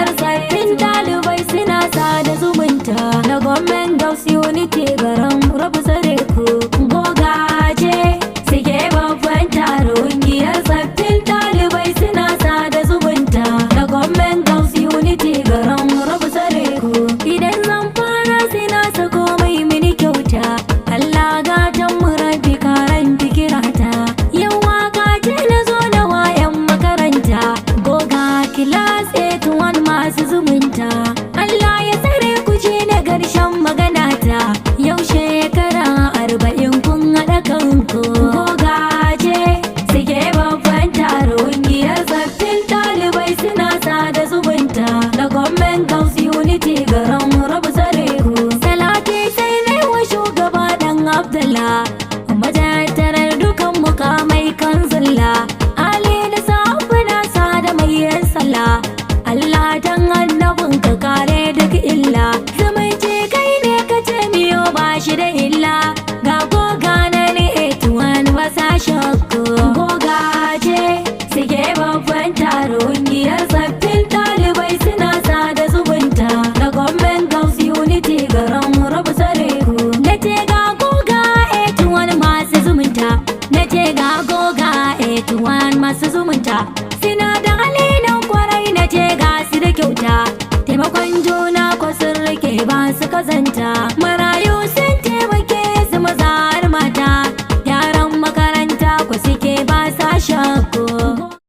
ƙungiyar sabbin ɗalibai suna sada zumunta na Government Girls Unity garin rabu sare ku gogaje suke babban taro. Ƙungiyar sabbin ɗalibai suna sada zumunta na Government Girls Unity garin rabu sare ku. Idan zan fara suna sako mai mini kyauta, Allah gatan mu rabbi karan fikirata. Yau waka ce na zo da wayan makaranta goga kilas 81 masu zumunta. Allah ya tsare ku ce na ƙarshen maganata. Yau shekara 40 kun haɗa kanku gogaje suke babban taro. Ƙungiyar sabbin ɗalibai suna sada zumunta da Government Girls Unity garin rabu sare ku. Salati sai na wa shugaba ɗan Abdullah, matattarar dukan mukamai kan zalla. Ali da safuna sada mai yin sallah. Allah dan annabin ka kare duk illa. Zumunci kai ne ka ce miyo ba shi da illa. Ga goga na ni 81 wasa shakku gogaje suke babban taro. Ƙungiyar sabbin ɗalibai suna sada zumunta da Government Girls Unity garin rabu sare ku. Na ce ga goga 81 masu zumunta, na ce ga goga 81 masu zumunta. Suna da halinan kwarai na ce ga su da kyauta, taimakon juna ko sun rike ba su kazanta.